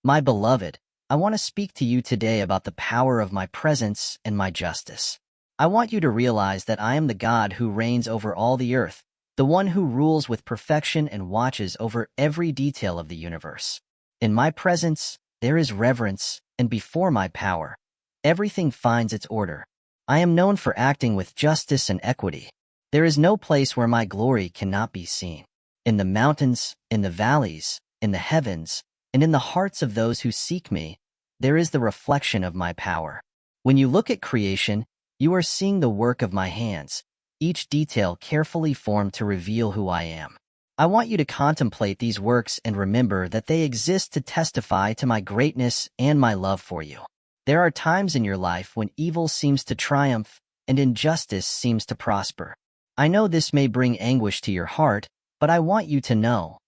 My beloved, I want to speak to you today about the power of my presence and my justice. I want you to realize that I am the God who reigns over all the earth, the one who rules with perfection and watches over every detail of the universe. In my presence, there is reverence, and before my power, everything finds its order. I am known for acting with justice and equity. There is no place where my glory cannot be seen. In the mountains, in the valleys, in the heavens, and in the hearts of those who seek me, there is the reflection of my power. When you look at creation, you are seeing the work of my hands, each detail carefully formed to reveal who I am. I want you to contemplate these works and remember that they exist to testify to my greatness and my love for you. There are times in your life when evil seems to triumph and injustice seems to prosper. I know this may bring anguish to your heart, but I want you to know,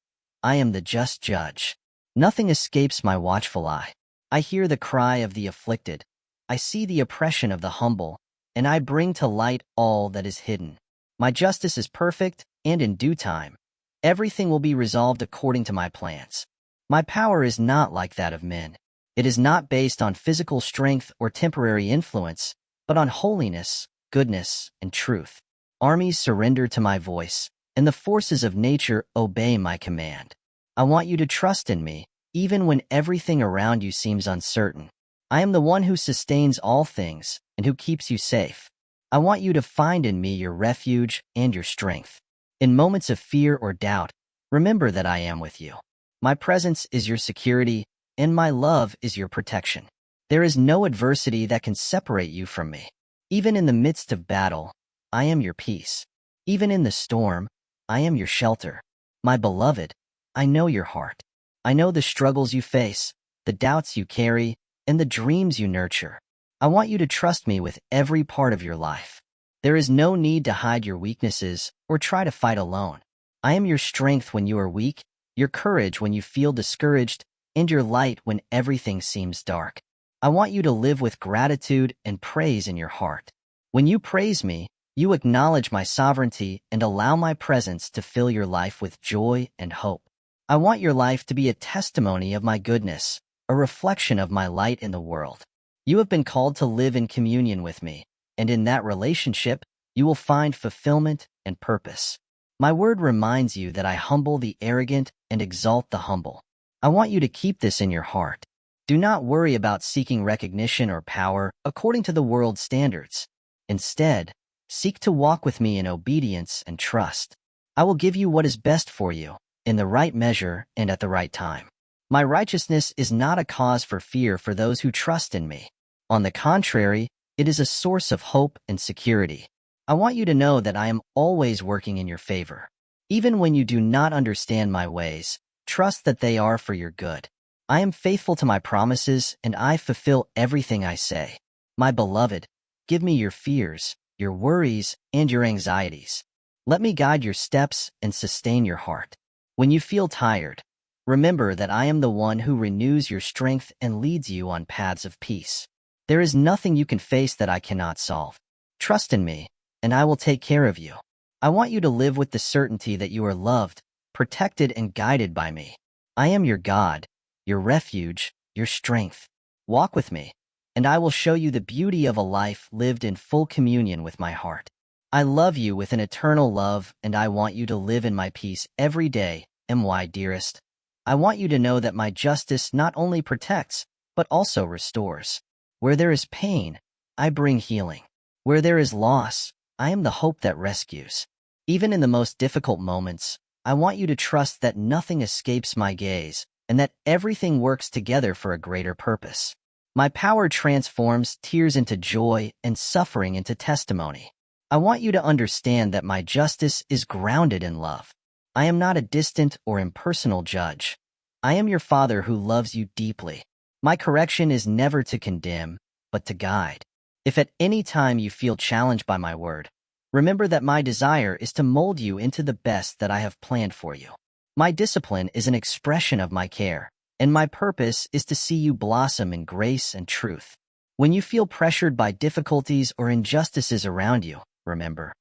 I am the just judge. Nothing escapes my watchful eye. I hear the cry of the afflicted. I see the oppression of the humble, and I bring to light all that is hidden. My justice is perfect, and in due time, everything will be resolved according to my plans. My power is not like that of men. It is not based on physical strength or temporary influence, but on holiness, goodness, and truth. Armies surrender to my voice, and the forces of nature obey my command. I want you to trust in me, even when everything around you seems uncertain. I am the one who sustains all things and who keeps you safe. I want you to find in me your refuge and your strength. In moments of fear or doubt, remember that I am with you. My presence is your security, and my love is your protection. There is no adversity that can separate you from me. Even in the midst of battle, I am your peace. Even in the storm, I am your shelter. My beloved, I know your heart. I know the struggles you face, the doubts you carry, and the dreams you nurture. I want you to trust me with every part of your life. There is no need to hide your weaknesses or try to fight alone. I am your strength when you are weak, your courage when you feel discouraged, and your light when everything seems dark. I want you to live with gratitude and praise in your heart. When you praise me, you acknowledge my sovereignty and allow my presence to fill your life with joy and hope. I want your life to be a testimony of my goodness, a reflection of my light in the world. You have been called to live in communion with me, and in that relationship, you will find fulfillment and purpose. My word reminds you that I humble the arrogant and exalt the humble. I want you to keep this in your heart. Do not worry about seeking recognition or power according to the world's standards. Instead, seek to walk with me in obedience and trust. I will give you what is best for you, in the right measure and at the right time. My righteousness is not a cause for fear for those who trust in me. On the contrary, it is a source of hope and security. I want you to know that I am always working in your favor. Even when you do not understand my ways, trust that they are for your good. I am faithful to my promises, and I fulfill everything I say. My beloved, give me your fears, your worries, and your anxieties. Let me guide your steps and sustain your heart. When you feel tired, remember that I am the one who renews your strength and leads you on paths of peace. There is nothing you can face that I cannot solve. Trust in me, and I will take care of you. I want you to live with the certainty that you are loved, protected, and guided by me. I am your God, your refuge, your strength. Walk with me, and I will show you the beauty of a life lived in full communion with my heart. I love you with an eternal love, and I want you to live in my peace every day, my dearest. I want you to know that my justice not only protects, but also restores. Where there is pain, I bring healing. Where there is loss, I am the hope that rescues. Even in the most difficult moments, I want you to trust that nothing escapes my gaze, and that everything works together for a greater purpose. My power transforms tears into joy and suffering into testimony. I want you to understand that my justice is grounded in love. I am not a distant or impersonal judge. I am your Father who loves you deeply. My correction is never to condemn, but to guide. If at any time you feel challenged by my word, remember that my desire is to mold you into the best that I have planned for you. My discipline is an expression of my care, and my purpose is to see you blossom in grace and truth. When you feel pressured by difficulties or injustices around you, remember,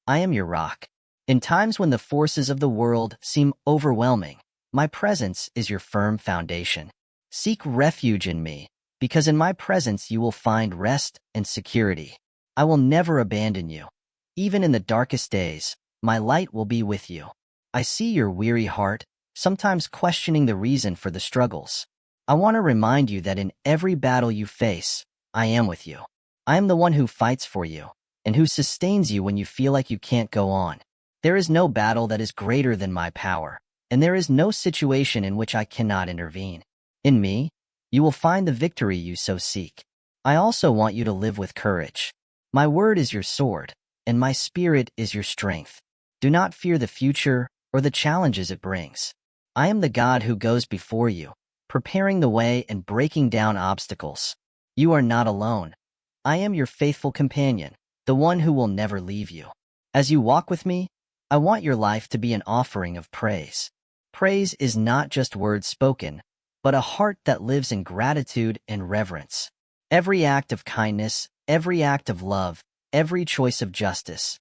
I am your rock. In times when the forces of the world seem overwhelming, my presence is your firm foundation. Seek refuge in me, because in my presence you will find rest and security. I will never abandon you. Even in the darkest days, my light will be with you. I see your weary heart, sometimes questioning the reason for the struggles. I want to remind you that in every battle you face, I am with you. I am the one who fights for you, and who sustains you when you feel like you can't go on. There is no battle that is greater than my power, and there is no situation in which I cannot intervene. In me, you will find the victory you so seek. I also want you to live with courage. My word is your sword, and my spirit is your strength. Do not fear the future or the challenges it brings. I am the God who goes before you, preparing the way and breaking down obstacles. You are not alone. I am your faithful companion, the one who will never leave you. As you walk with me, I want your life to be an offering of praise. Praise is not just words spoken, but a heart that lives in gratitude and reverence. Every act of kindness, every act of love, every choice of justice,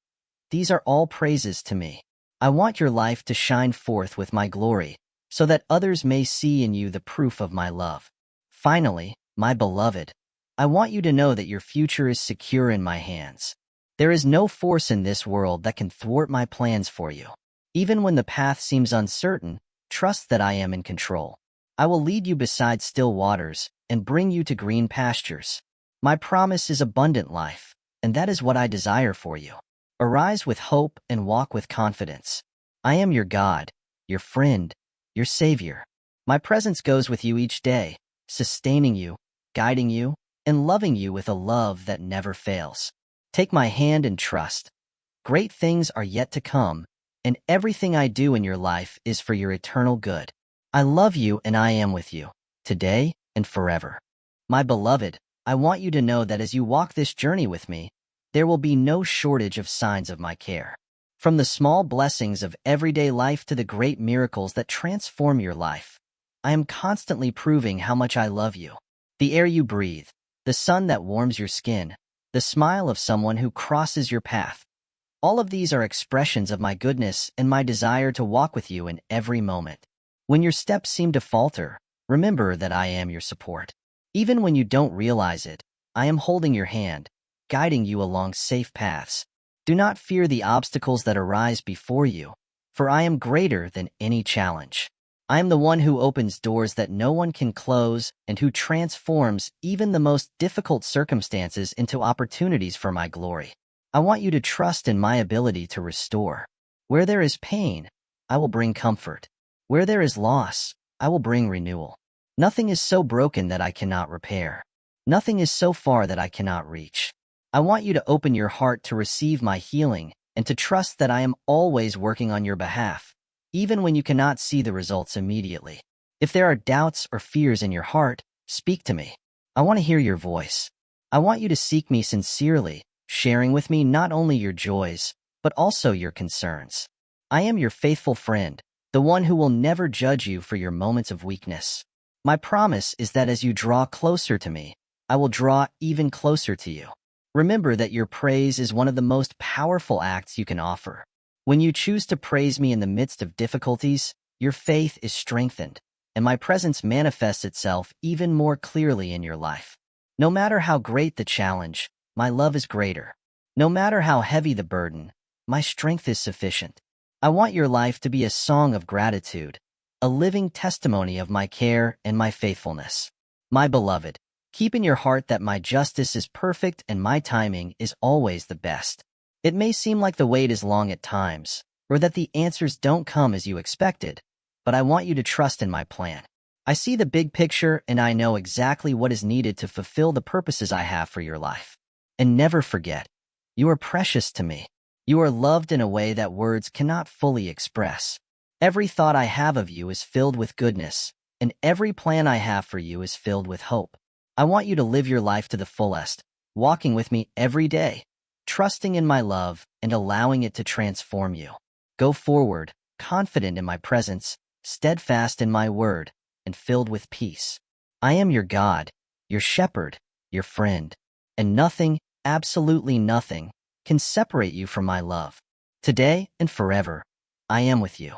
these are all praises to me. I want your life to shine forth with my glory, so that others may see in you the proof of my love. Finally, my beloved, I want you to know that your future is secure in my hands. There is no force in this world that can thwart my plans for you. Even when the path seems uncertain, trust that I am in control. I will lead you beside still waters and bring you to green pastures. My promise is abundant life, and that is what I desire for you. Arise with hope and walk with confidence. I am your God, your friend, your Savior. My presence goes with you each day, sustaining you, guiding you, and loving you with a love that never fails. Take my hand and trust. Great things are yet to come, and everything I do in your life is for your eternal good. I love you and I am with you, today and forever. My beloved, I want you to know that as you walk this journey with me, there will be no shortage of signs of my care. From the small blessings of everyday life to the great miracles that transform your life, I am constantly proving how much I love you. The air you breathe, the sun that warms your skin, the smile of someone who crosses your path. All of these are expressions of my goodness and my desire to walk with you in every moment. When your steps seem to falter, remember that I am your support. Even when you don't realize it, I am holding your hand, guiding you along safe paths. Do not fear the obstacles that arise before you, for I am greater than any challenge. I am the one who opens doors that no one can close and who transforms even the most difficult circumstances into opportunities for my glory. I want you to trust in my ability to restore. Where there is pain, I will bring comfort. Where there is loss, I will bring renewal. Nothing is so broken that I cannot repair. Nothing is so far that I cannot reach. I want you to open your heart to receive my healing and to trust that I am always working on your behalf, even when you cannot see the results immediately. If there are doubts or fears in your heart, speak to me. I want to hear your voice. I want you to seek me sincerely, sharing with me not only your joys, but also your concerns. I am your faithful friend, the one who will never judge you for your moments of weakness. My promise is that as you draw closer to me, I will draw even closer to you. Remember that your praise is one of the most powerful acts you can offer. When you choose to praise me in the midst of difficulties, your faith is strengthened, and my presence manifests itself even more clearly in your life. No matter how great the challenge, my love is greater. No matter how heavy the burden, my strength is sufficient. I want your life to be a song of gratitude, a living testimony of my care and my faithfulness. My beloved, keep in your heart that my justice is perfect and my timing is always the best. It may seem like the wait is long at times, or that the answers don't come as you expected, but I want you to trust in my plan. I see the big picture and I know exactly what is needed to fulfill the purposes I have for your life. And never forget, you are precious to me. You are loved in a way that words cannot fully express. Every thought I have of you is filled with goodness, and every plan I have for you is filled with hope. I want you to live your life to the fullest, walking with me every day, trusting in my love and allowing it to transform you. Go forward, confident in my presence, steadfast in my word, and filled with peace. I am your God, your shepherd, your friend, and nothing, absolutely nothing, can separate you from my love. Today and forever, I am with you.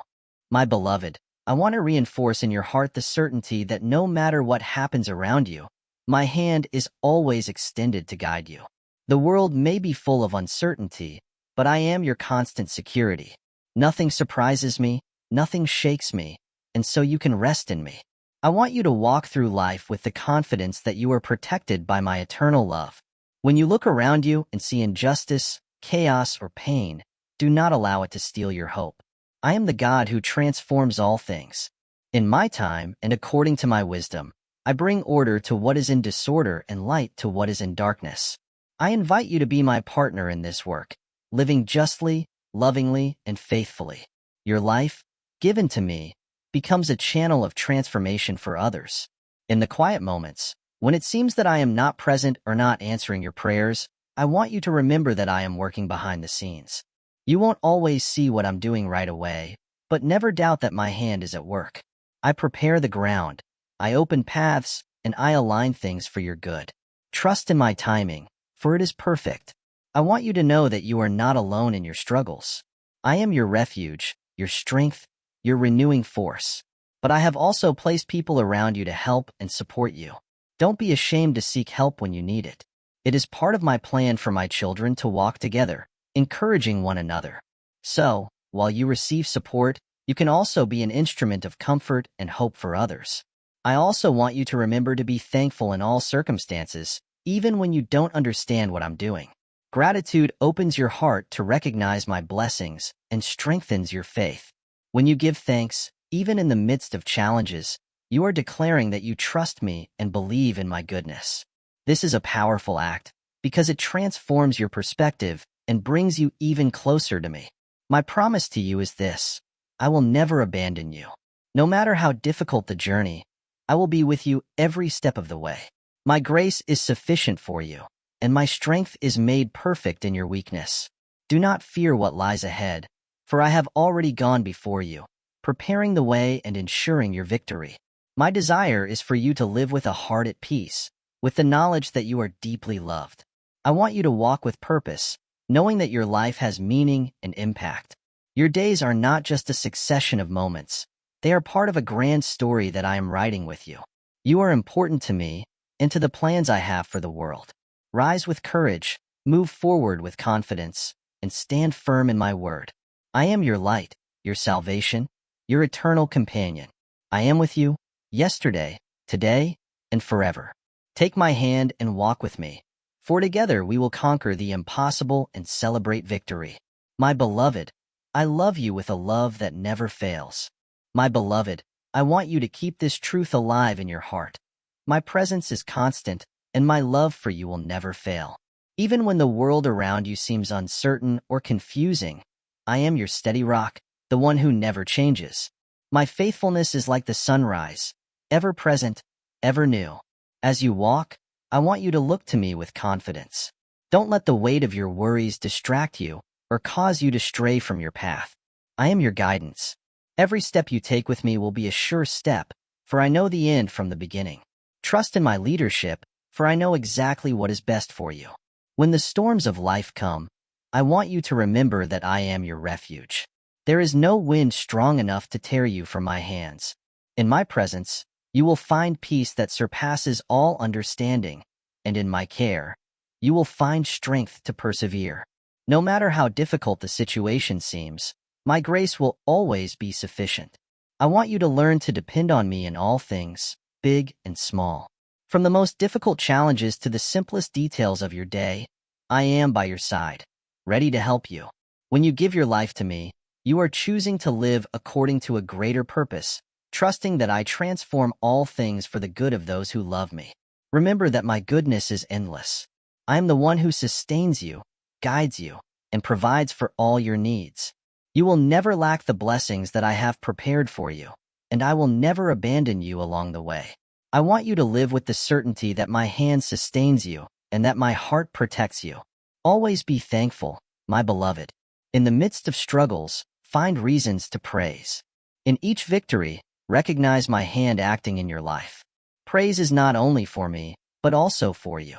My beloved, I want to reinforce in your heart the certainty that no matter what happens around you, my hand is always extended to guide you. The world may be full of uncertainty, but I am your constant security. Nothing surprises me, nothing shakes me, and so you can rest in me. I want you to walk through life with the confidence that you are protected by my eternal love. When you look around you and see injustice, chaos, or pain, do not allow it to steal your hope. I am the God who transforms all things. In my time and according to my wisdom, I bring order to what is in disorder and light to what is in darkness. I invite you to be my partner in this work, living justly, lovingly, and faithfully. Your life, given to me, becomes a channel of transformation for others. In the quiet moments, when it seems that I am not present or not answering your prayers, I want you to remember that I am working behind the scenes. You won't always see what I'm doing right away, but never doubt that my hand is at work. I prepare the ground, I open paths, and I align things for your good. Trust in my timing, for it is perfect. I want you to know that you are not alone in your struggles. I am your refuge, your strength, your renewing force. But I have also placed people around you to help and support you. Don't be ashamed to seek help when you need it. It is part of my plan for my children to walk together, encouraging one another. So, while you receive support, you can also be an instrument of comfort and hope for others. I also want you to remember to be thankful in all circumstances, even when you don't understand what I'm doing. Gratitude opens your heart to recognize my blessings and strengthens your faith. When you give thanks, even in the midst of challenges, you are declaring that you trust me and believe in my goodness. This is a powerful act because it transforms your perspective and brings you even closer to me. My promise to you is this: I will never abandon you. No matter how difficult the journey, I will be with you every step of the way. My grace is sufficient for you, and my strength is made perfect in your weakness. Do not fear what lies ahead, for I have already gone before you, preparing the way and ensuring your victory. My desire is for you to live with a heart at peace, with the knowledge that you are deeply loved. I want you to walk with purpose, knowing that your life has meaning and impact. Your days are not just a succession of moments. They are part of a grand story that I am writing with you. You are important to me and to the plans I have for the world. Rise with courage, move forward with confidence, and stand firm in my word. I am your light, your salvation, your eternal companion. I am with you, yesterday, today, and forever. Take my hand and walk with me, for together we will conquer the impossible and celebrate victory. My beloved, I love you with a love that never fails. My beloved, I want you to keep this truth alive in your heart. My presence is constant, and my love for you will never fail. Even when the world around you seems uncertain or confusing, I am your steady rock, the one who never changes. My faithfulness is like the sunrise, ever present, ever new. As you walk, I want you to look to me with confidence. Don't let the weight of your worries distract you or cause you to stray from your path. I am your guidance. Every step you take with me will be a sure step, for I know the end from the beginning. Trust in my leadership, for I know exactly what is best for you. When the storms of life come, I want you to remember that I am your refuge. There is no wind strong enough to tear you from my hands. In my presence, you will find peace that surpasses all understanding, and in my care, you will find strength to persevere. No matter how difficult the situation seems, my grace will always be sufficient. I want you to learn to depend on me in all things, big and small. From the most difficult challenges to the simplest details of your day, I am by your side, ready to help you. When you give your life to me, you are choosing to live according to a greater purpose, trusting that I transform all things for the good of those who love me. Remember that my goodness is endless. I am the one who sustains you, guides you, and provides for all your needs. You will never lack the blessings that I have prepared for you, and I will never abandon you along the way. I want you to live with the certainty that my hand sustains you and that my heart protects you. Always be thankful, my beloved. In the midst of struggles, find reasons to praise. In each victory, recognize my hand acting in your life. Praise is not only for me, but also for you.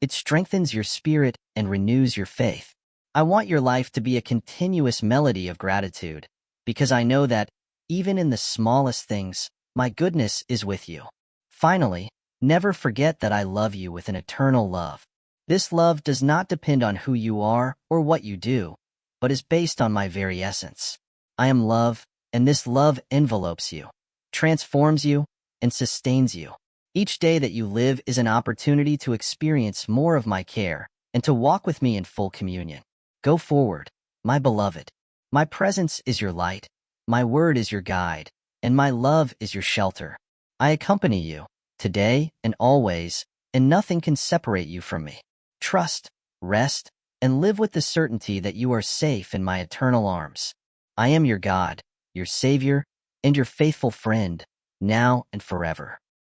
It strengthens your spirit and renews your faith. I want your life to be a continuous melody of gratitude, because I know that, even in the smallest things, my goodness is with you. Finally, never forget that I love you with an eternal love. This love does not depend on who you are or what you do, but is based on my very essence. I am love, and this love envelopes you, transforms you, and sustains you. Each day that you live is an opportunity to experience more of my care and to walk with me in full communion. Go forward, my beloved. My presence is your light, my word is your guide, and my love is your shelter. I accompany you, today and always, and nothing can separate you from me. Trust, rest, and live with the certainty that you are safe in my eternal arms. I am your God, your Savior, and your faithful friend, now and forever.